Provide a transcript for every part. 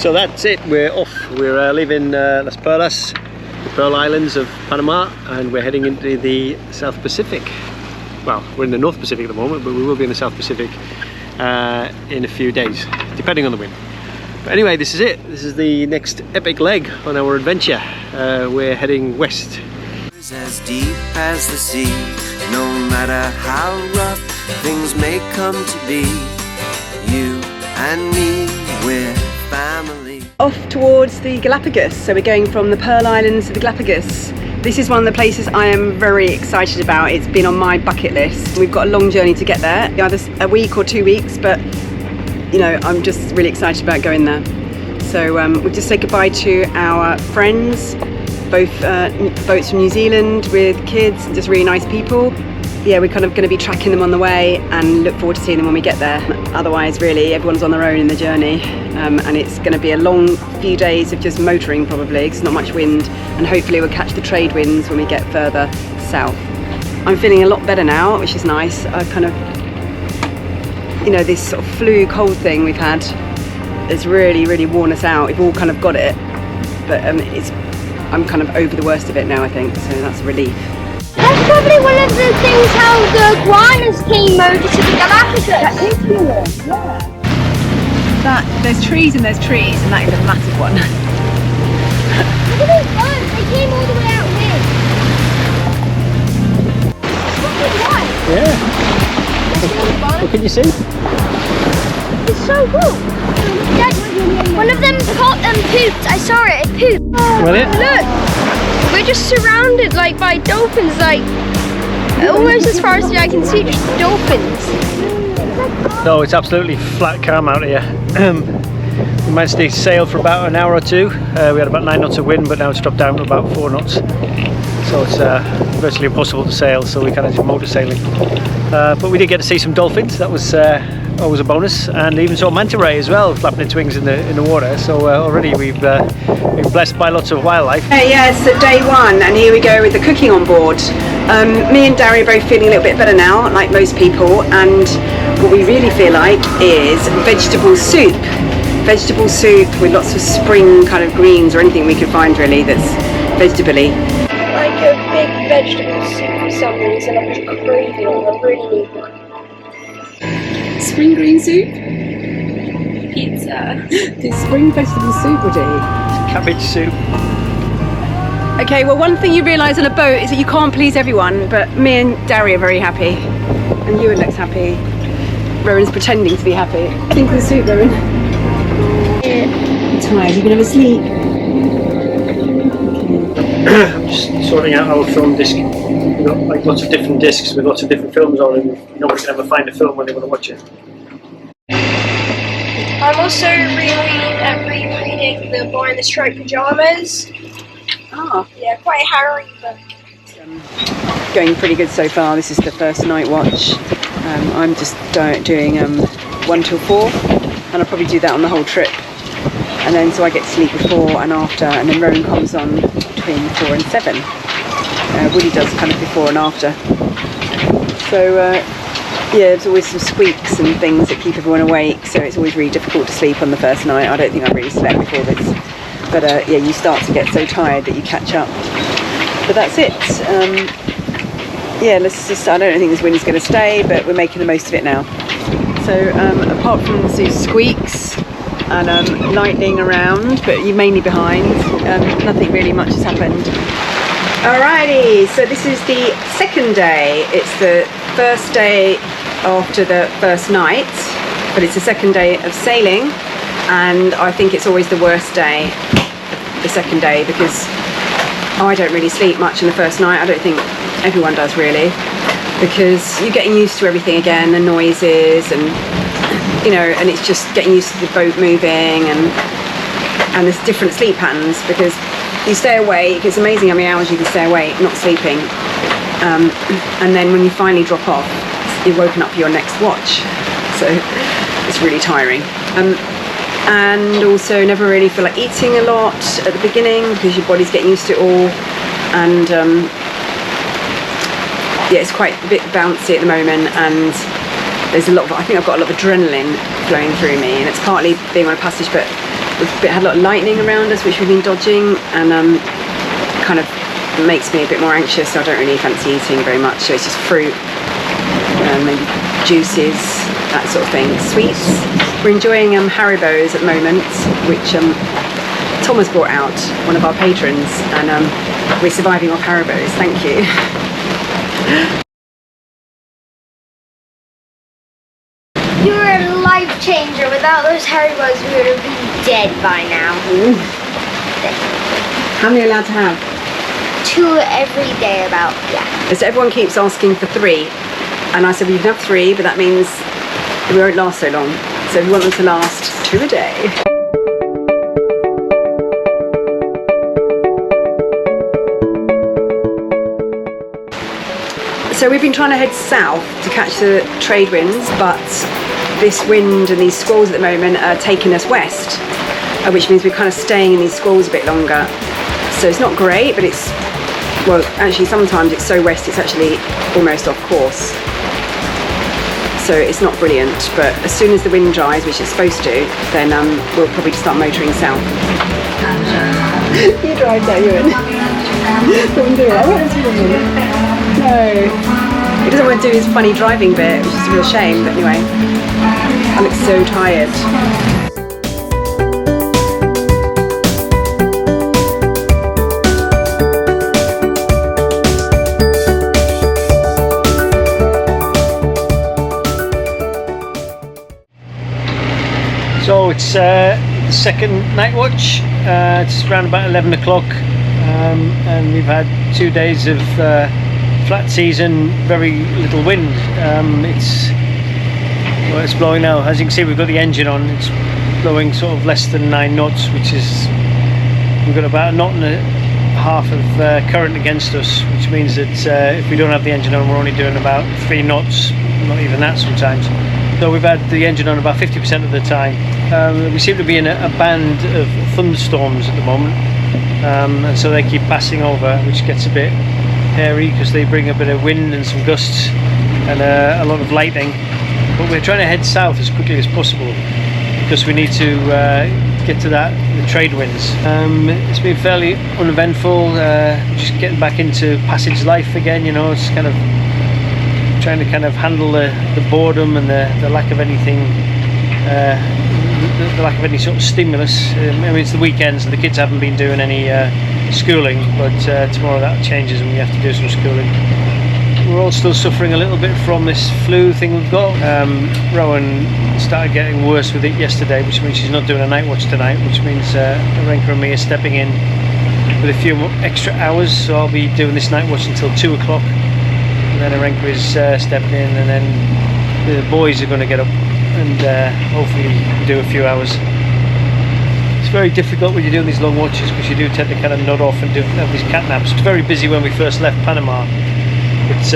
So that's it, we're off. We're leaving Las Perlas, the Pearl Islands of Panama, and we're heading into the South Pacific. Well, we're in the North Pacific at the moment, but we will be in the South Pacific in a few days, depending on the wind. But anyway, this is it. This is the next epic leg on our adventure. We're heading west. As deep as the sea, no matter how rough things may come to be, you and me, we're family. Off towards the Galapagos, so we're going from the Pearl Islands to the Galapagos. This is one of the places I am very excited about. It's been on my bucket list. We've got a long journey to get there, either a week or 2 weeks, but you know, I'm just really excited about going there. So we'll just say goodbye to our friends, both boats from New Zealand with kids, just really nice people. Yeah, we're kind of going to be tracking them on the way and look forward to seeing them when we get there. Otherwise, really, everyone's on their own in the journey, and it's going to be a long few days of just motoring probably, because not much wind, and hopefully we'll catch the trade winds when we get further south. I'm feeling a lot better now, which is nice. I kind of, you know, this sort of flu cold thing we've had has really worn us out. We've all kind of got it, but I'm kind of over the worst of it now, I think, so that's a relief. That's probably one of the things how the iguanas came over to the Galapagos. That is cool, yeah. There's trees and that is a massive one. Look at those birds, they came all the way out here. Yeah. What can you see? It's so cool. Dad, one of them pooped. I saw it pooped. Will it? Look. We're just surrounded like by dolphins, like almost as far as the eye can see, just dolphins. No, it's absolutely flat calm out here. We managed to sail for about an hour or two. We had about 9 knots of wind, but now it's dropped down to about 4 knots. So it's virtually impossible to sail, so we kind of did motor sailing. But we did get to see some dolphins. That was always a bonus, and even saw manta ray as well, flapping its wings in the water. So already we've been blessed by lots of wildlife. Yeah, it's day one, and here we go with the cooking on board. Me and Darry are both feeling a little bit better now, like most people, and what we really feel like is vegetable soup. Vegetable soup with lots of spring kind of greens or anything we can find really that's vegetable-y. Like a big vegetable soup for some reason. I'm just craving it. I really need one. Spring green soup? Pizza. It's spring vegetable soup, would you? Cabbage soup. Okay, well, one thing you realise on a boat is that you can't please everyone, but me and Darry are very happy, and Ewan looks happy. Rowan's pretending to be happy. Think of the soup, Rowan. I'm tired, you gonna have a sleep? I'm just sorting out our film disc. We've got like lots of different discs with lots of different films on, and nobody can ever find a film when they want to watch it. I'm also rereading the Boy in the Striped Pyjamas. Ah, Yeah, quite a harrowing book. going pretty good so far. This is the first night watch. I'm just doing 1 till 4, and I'll probably do that on the whole trip. And then so I get to sleep before and after, and then Rowan comes on between 4 and 7. Woody does kind of before and after. So yeah, there's always some squeaks and things that keep everyone awake, so it's always really difficult to sleep on the first night. I don't think I really slept before this, but yeah, you start to get so tired that you catch up. But that's it. Yeah, I don't think this wind's going to stay, but we're making the most of it now. So apart from the squeaks and lightning around, but you're mainly behind, nothing really much has happened. Alrighty, so this is the second day. It's the first day after the first night, but it's the second day of sailing, and I think it's always the worst day, the second day, because I don't really sleep much in the first night. I don't think everyone does really, because you're getting used to everything again, the noises, and you know, and it's just getting used to the boat moving, and there's different sleep patterns, because you stay awake. It's amazing how many hours you can stay awake not sleeping, and then when you finally drop off, you're woken up for your next watch, so it's really tiring. And also never really feel like eating a lot at the beginning, because your body's getting used to it all, and yeah, it's quite a bit bouncy at the moment, and there's a lot of, I think I've got a lot of adrenaline flowing through me, and it's partly being on a passage, but we've had a lot of lightning around us, which we've been dodging, and kind of makes me a bit more anxious. So I don't really fancy eating very much. So it's just fruit, maybe juices, that sort of thing. Sweets. We're enjoying Haribos at the moment, which Tom has brought out, one of our patrons, and we're surviving off Haribos. Thank you. You were a life changer. Without those Haribos, we would have been dead by now. How many are allowed to have? 2 every day, about, yeah. So everyone keeps asking for 3, and I said, well, you can have 3, but that means we won't last so long. So we want them to last 2 a day. So we've been trying to head south to catch the trade winds, but this wind and these squalls at the moment are taking us west, which means we're kind of staying in these squalls a bit longer. So it's not great, but it's, well, actually sometimes it's so west it's actually almost off course. So it's not brilliant, but as soon as the wind dries, which it's supposed to, then we'll probably start motoring south. You drive that, Ewan. Don't do it. I want to do it. No. He doesn't want to do his funny driving bit, which is a real shame, but anyway. I look so tired. So it's the second night watch. It's around about 11 o'clock, and we've had 2 days of flat seas and very little wind. It's blowing now. As you can see, we've got the engine on. It's blowing sort of less than 9 knots, which is, we've got about 1.5 knots of current against us, which means that if we don't have the engine on, we're only doing about 3 knots, not even that sometimes. So we've had the engine on about 50% of the time. We seem to be in a band of thunderstorms at the moment, and so they keep passing over, which gets a bit hairy because they bring a bit of wind and some gusts and a lot of lightning. But we're trying to head south as quickly as possible because we need to get to the trade winds. It's been fairly uneventful, just getting back into passage life again, you know. It's kind of trying to kind of handle the boredom and the lack of anything, the lack of any sort of stimulus. I mean, it's the weekends and the kids haven't been doing any schooling, but tomorrow that changes and we have to do some schooling. We're all still suffering a little bit from this flu thing we've got. Rowan started getting worse with it yesterday, which means she's not doing a night watch tonight, which means Arenka and me are stepping in with a few extra hours, so I'll be doing this night watch until 2 o'clock. And then Arenka is stepping in, and then the boys are going to get up and hopefully do a few hours. It's very difficult when you're doing these long watches because you do tend to kind of nod off and have these cat naps. It was very busy when we first left Panama, but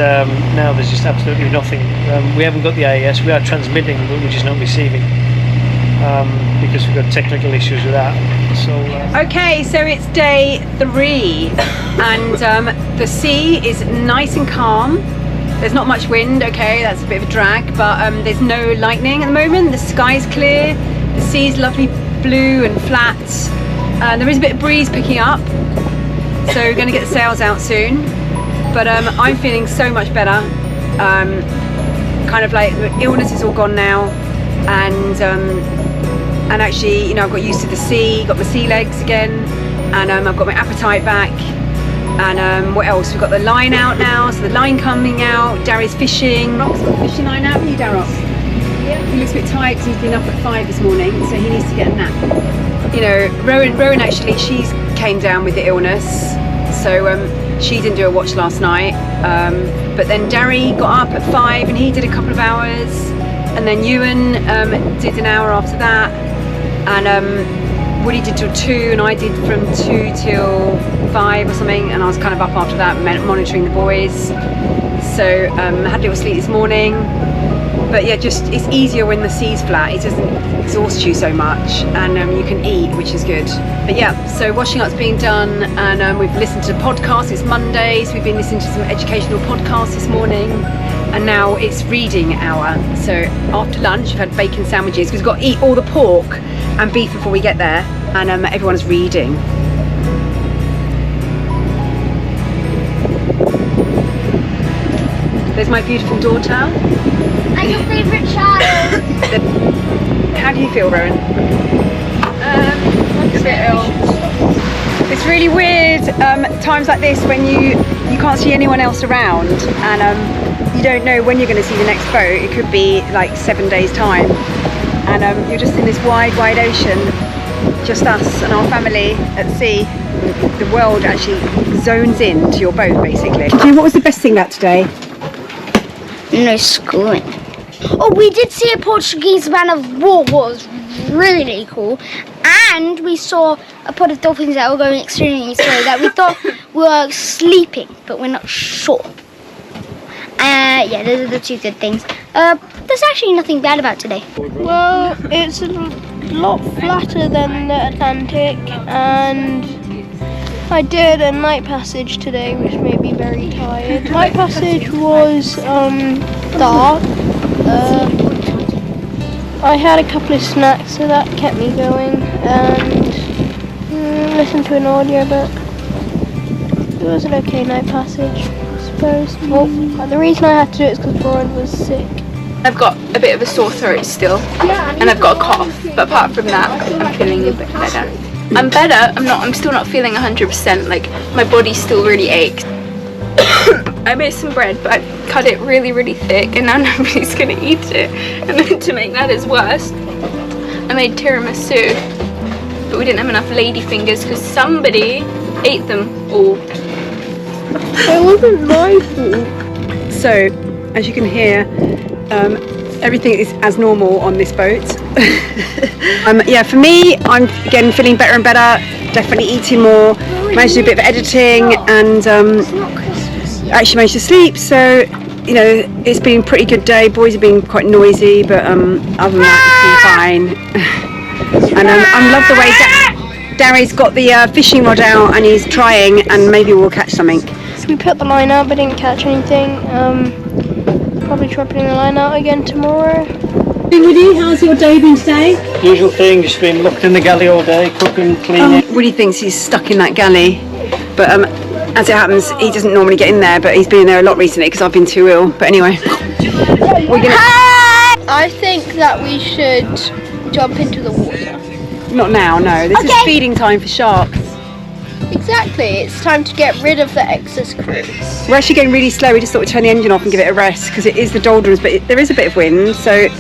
now there's just absolutely nothing. We haven't got the AES, we are transmitting but we're just not receiving because we've got technical issues with that. So, Okay, so it's day 3 and the sea is nice and calm. There's not much wind, okay, that's a bit of a drag, but there's no lightning at the moment. The sky's clear, the sea's lovely blue and flat. There is a bit of breeze picking up, so we're going to get the sails out soon. But I'm feeling so much better. Kind of like the illness is all gone now, and actually, you know, I've got used to the sea, got my sea legs again, and I've got my appetite back. And what else? We've got the line out now, so the line coming out. Darry's fishing. Rock's got the fishing line out, haven't you, Darrock? Yeah. He looks a bit tired because he's been up at 5 this morning, so he needs to get a nap. You know, Rowan actually, she came down with the illness, so she didn't do a watch last night. But then Darry got up at 5 and he did a couple of hours, and then Ewan did an hour after that, and Woody did till 2 and I did from 2 till 5 or something, and I was kind of up after that monitoring the boys. So I had a little sleep this morning, but yeah, just it's easier when the sea's flat. It doesn't exhaust you so much, and you can eat, which is good. But yeah, so washing up's being done, and we've listened to podcasts. It's Monday, so we've been listening to some educational podcasts this morning, and now it's reading hour. So after lunch we've had bacon sandwiches because we've got to eat all the pork and beef before we get there, and everyone's reading. There's my beautiful daughter. And your favourite child. How do you feel, Rowan? A bit ill. It's really weird times like this when you can't see anyone else around, and you don't know when you're going to see the next boat. It could be like 7 days time, and you're just in this wide ocean, just us and our family at sea. The world actually zones in to your boat, basically. What was the best thing about today? No schooling. Oh, we did see a Portuguese man of war, was really cool, and we saw a pod of dolphins that were going extremely slow that we thought were sleeping, but we're not sure. Yeah, those are the two good things. There's actually nothing bad about today. Well, it's a lot flatter than the Atlantic, and I did a night passage today, which made me very tired. Night passage was dark. I had a couple of snacks, so that kept me going, and listened to an audiobook. It was an okay night passage, I suppose. Well, the reason I had to do it is because Brian was sick. I've got a bit of a sore throat still, and I've got a cough, but apart from that, I'm feeling a bit better. I'm better, I'm still not feeling 100%, like my body still really aches. I made some bread, but I cut it really thick, and now nobody's going to eat it. And then to make matters worse, I made tiramisu, but we didn't have enough lady fingers because somebody ate them all. It wasn't my fault. So, as you can hear, everything is as normal on this boat. Yeah, for me, I'm again feeling better and better, definitely eating more, managed to do a bit of editing, and actually managed to sleep, so you know, it's been a pretty good day. Boys have been quite noisy, but other than that, it's been fine. And I love the way Darry's got the fishing rod out and he's trying, and maybe we'll catch something. So we put the line out, but didn't catch anything. Probably try putting the line out again tomorrow. Woody, how's your day been today? Usual thing, just been locked in the galley all day, cooking, cleaning. Woody thinks he's stuck in that galley, but as it happens, he doesn't normally get in there, but he's been in there a lot recently because I've been too ill. But anyway, we're gonna... I think that we should jump into the water. Not now, no. This is feeding time for sharks. Exactly, it's time to get rid of the excess crew. We're actually getting really slow. We just thought we'd turn the engine off and give it a rest because it is the doldrums, but there is a bit of wind. So it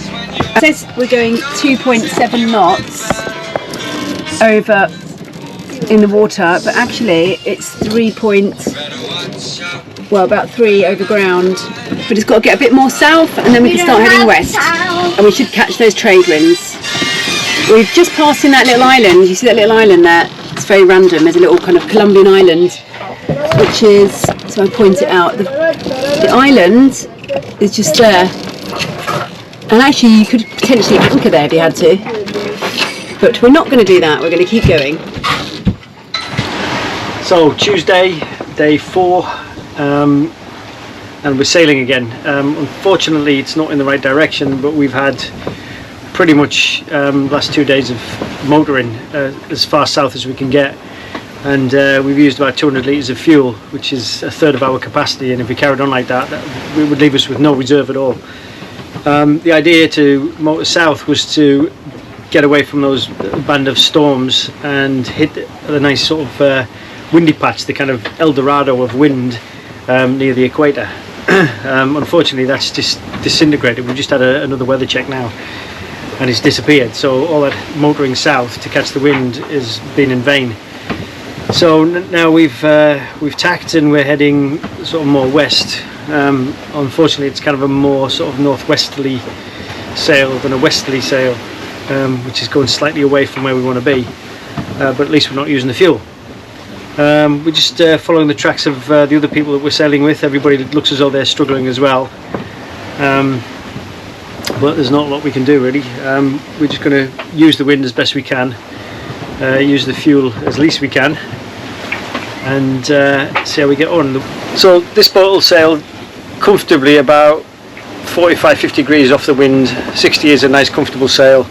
says we're going 2.7 knots over in the water, but actually it's about 3 over ground. But it's got to get a bit more south, and then we can start heading west, and we should catch those trade winds. We've just passed in that little island. You see that little island there? It's very random. There's a little kind of Colombian island, which is, so I point it out, the island is just there, and actually you could potentially anchor there if you had to, but we're not going to do that. We're going to keep going. So Tuesday, day 4, and we're sailing again. Unfortunately, it's not in the right direction, but we've had pretty much last 2 days of motoring as far south as we can get, and we've used about 200 litres of fuel, which is a third of our capacity, and if we carried on like that, it would leave us with no reserve at all. The idea to motor south was to get away from those band of storms and hit a nice sort of windy patch, the kind of El Dorado of wind near the equator. Unfortunately, that's just disintegrated. We've just had another weather check now, and it's disappeared. So all that motoring south to catch the wind has been in vain. So now we've tacked and we're heading sort of more west. Unfortunately, it's kind of a more sort of northwesterly sail than a westerly sail, which is going slightly away from where we want to be. But at least we're not using the fuel. We're just following the tracks of the other people that we're sailing with. Everybody looks as though they're struggling as well. But there's not a lot we can do really. We're just going to use the wind as best we can, use the fuel as least we can, and see how we get on. So this boat will sail comfortably about 45-50 degrees off the wind. 60 is a nice comfortable sail.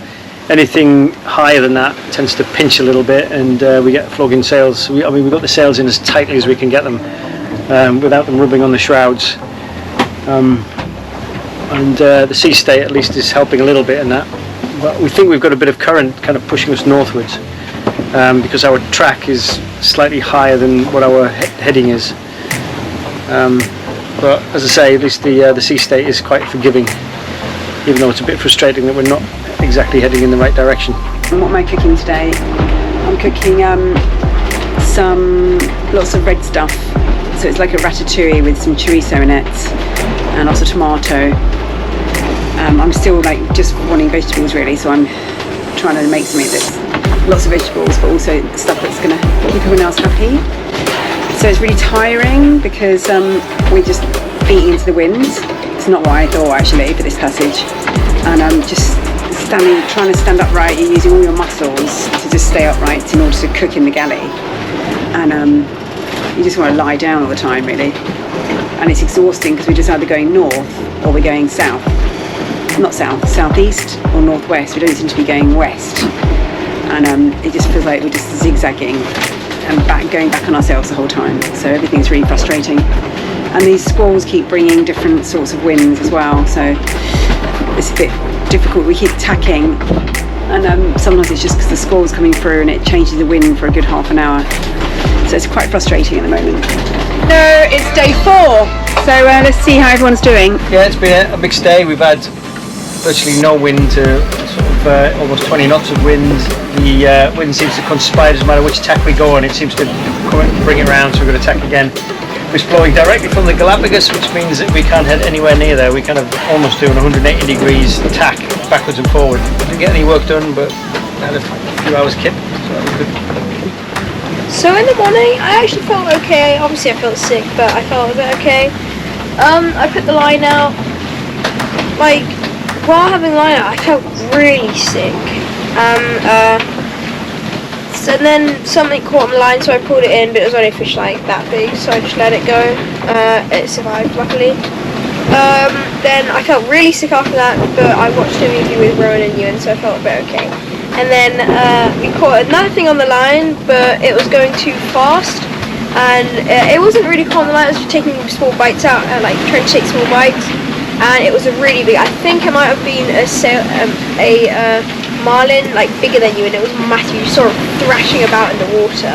anything higher than that tends to pinch a little bit, and we get flogging sails. I mean, we've got the sails in as tightly as we can get them without them rubbing on the shrouds. And the sea state at least is helping a little bit in that. But we think we've got a bit of current kind of pushing us northwards because our track is slightly higher than what our heading is. But as I say, at least the sea state is quite forgiving, even though it's a bit frustrating that we're not exactly heading in the right direction. And what am I cooking today? I'm cooking lots of red stuff. So it's like a ratatouille with some chorizo in it and lots of tomato. I'm still like just wanting vegetables really, so I'm trying to make something that's lots of vegetables but also stuff that's going to keep everyone else happy. So it's really tiring because we're just beating into the wind. It's not what I thought actually for this passage, and I'm just trying to stand upright. You're using all your muscles to just stay upright in order to cook in the galley, and you just want to lie down all the time really, and it's exhausting because we're just either going north or we're going south. Not south, southeast or northwest. We don't seem to be going west, and it just feels like we're just zigzagging and going back on ourselves the whole time. So everything's really frustrating, and these squalls keep bringing different sorts of winds as well, so it's a bit difficult. We keep tacking, and sometimes it's just because the squall's coming through and it changes the wind for a good half an hour, so it's quite frustrating at the moment. No, it's day 4, so let's see how everyone's doing. Yeah, it's been a big stay. We've had virtually no wind to sort of almost 20 knots of wind. The wind seems to conspire, doesn't matter which tack we go on, it seems to bring it round, so we're going to tack again. It's blowing directly from the Galapagos, which means that we can't head anywhere near there. We kind of almost doing 180 degrees tack backwards and forward. Didn't get any work done, but had a few hours kit, so that was good. So in the morning, I actually felt okay. Obviously I felt sick, but I felt a bit okay. I put the line out. Like, while having the line out, I felt really sick. So then something caught on the line, so I pulled it in, but it was only a fish like that big, so I just let it go. It survived, luckily. Then I felt really sick after that, but I watched a movie with Rowan and Ewan, so I felt a bit okay. And then we caught another thing on the line, but it was going too fast, and it wasn't really caught on the line, it was just taking small bites out, like trying to take small bites, and it was a really big, I think it might have been a marlin, like bigger than you, and it was massive. You saw it thrashing about in the water,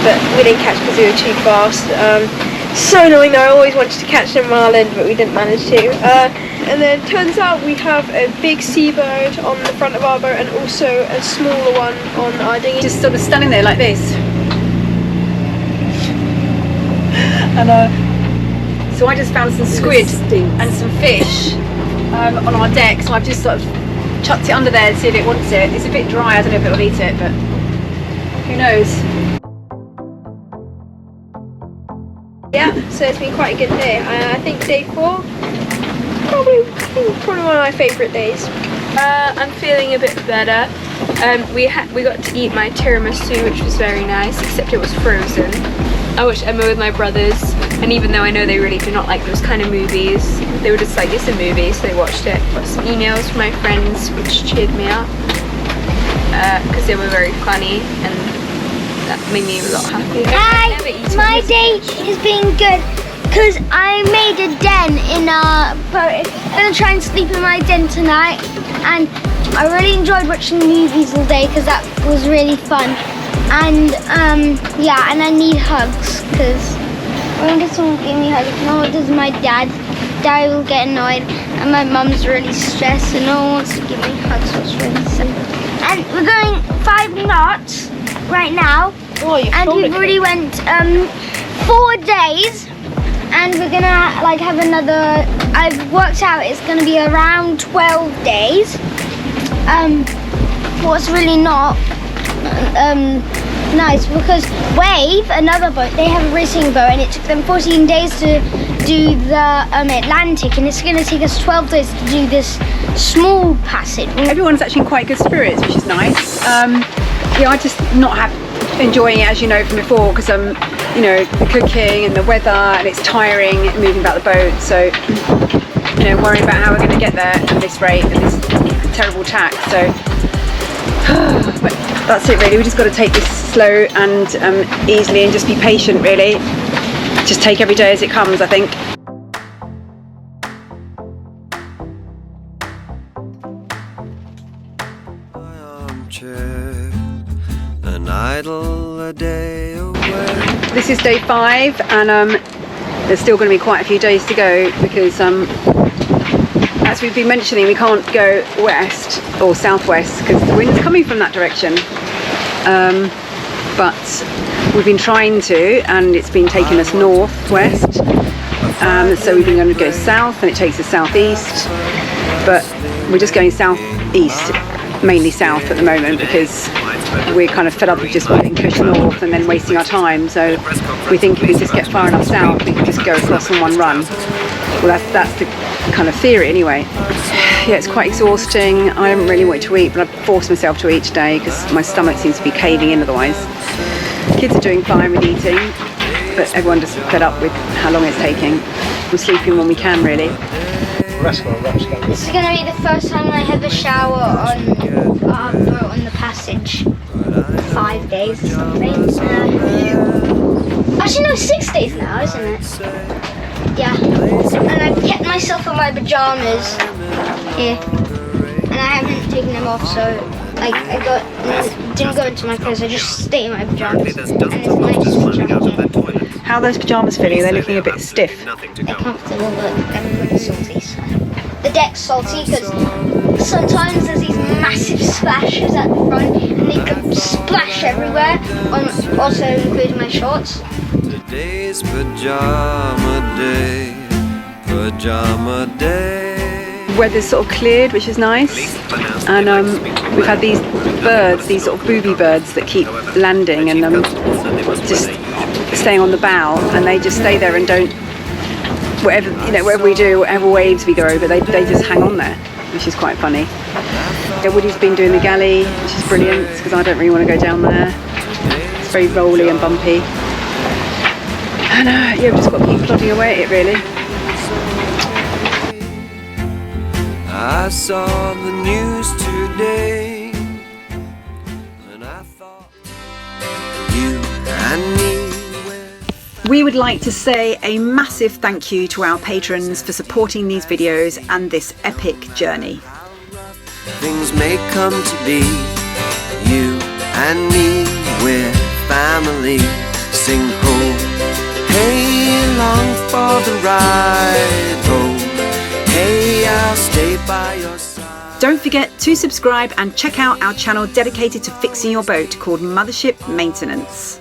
but we didn't catch because we were too fast. So annoying though. I always wanted to catch a marlin, but we didn't manage to. And then turns out we have a big seabird on the front of our boat and also a smaller one on our dinghy. Just sort of standing there like this. And so I just found some squid and some fish on our deck, so I've just sort of chucked it under there and see if it wants it. It's a bit dry, I don't know if it will eat it, but who knows. Yeah, so it's been quite a good day. I think day 4, probably one of my favourite days. I'm feeling a bit better. We got to eat my tiramisu, which was very nice, except it was frozen. I watched Emma with my brothers, and even though I know they really do not like those kind of movies, they were just like, it's a movie, so they watched it. Got some emails from my friends, which cheered me up, because they were very funny, and that made me a lot happier. Hi, my day has been good because I made a den in our boat. I'm going to try and sleep in my den tonight, and I really enjoyed watching movies all day because that was really fun. And yeah, and I need hugs because I wonder if someone will give me hugs. No, it does my dad. Daddy will get annoyed, and my mum's really stressed, and no one wants to give me hugs, so it's really sad. And we're going 5 knots right now, and we've already went 4 days, and we're gonna like have another. I've worked out it's gonna be around 12 days. What's really not nice because Wave, another boat, they have a racing boat, and it took them 14 days to do the Atlantic, and it's going to take us 12 days to do this small passage. Everyone's actually in quite good spirits, which is nice. Yeah, I just not enjoying it, as you know from before, because you know, the cooking and the weather, and it's tiring moving about the boat, so you know, worrying about how we're going to get there at this rate and this terrible tack. So But that's it really, we just got to take this slow and easily and just be patient really. Just take every day as it comes, I think. An idle a day away. This is day 5 and there's still going to be quite a few days to go because as we've been mentioning, we can't go west or southwest because the wind's coming from that direction. But we've been trying to, and it's been taking us northwest. So we've been going to go south and it takes us southeast. But we're just going southeast, mainly south at the moment because we're kind of fed up of just getting pushed north and then wasting our time. So we think if we just get far enough south, we can just go across in one run. Well, that's the kind of theory anyway. Yeah, it's quite exhausting. I haven't really wanted to eat, but I've forced myself to eat today because my stomach seems to be caving in otherwise. Kids are doing fine with eating, but everyone just fed up with how long it's taking. We're sleeping when we can, really. This is going to be the first time I have a shower on the passage. 5 days or something. Actually, no, 6 days now, isn't it? Yeah. And I've kept myself in my pajamas here, and I haven't taken them off. So, like, didn't go into my clothes. I just stay in my pajamas. And it's nice pajamas. How are those pyjamas feeling? They're looking a bit stiff. They're comfortable, but I'm really salty. So. The deck's salty because sometimes there's these massive splashes at the front and they can splash everywhere, also including my shorts. Today's pajama day, pajama day. Weather's sort of cleared, which is nice. And we've had these birds, these sort of booby birds that keep landing and just staying on the bow, and they just stay there and don't, wherever we do, whatever waves we go over, they just hang on there, which is quite funny. Yeah, Woody's been doing the galley, which is brilliant because I don't really want to go down there. It's very rolly and bumpy. And yeah, we've just got to keep plodding away at it really. I saw the news today and I thought you and me. We would like to say a massive thank you to our patrons for supporting these videos and this epic journey. Things may come to be, you and me, we're family. Sing ho, hey, along for the ride, ho, hey, I'll stay by your side. Don't forget to subscribe and check out our channel dedicated to fixing your boat called Mothership Maintenance.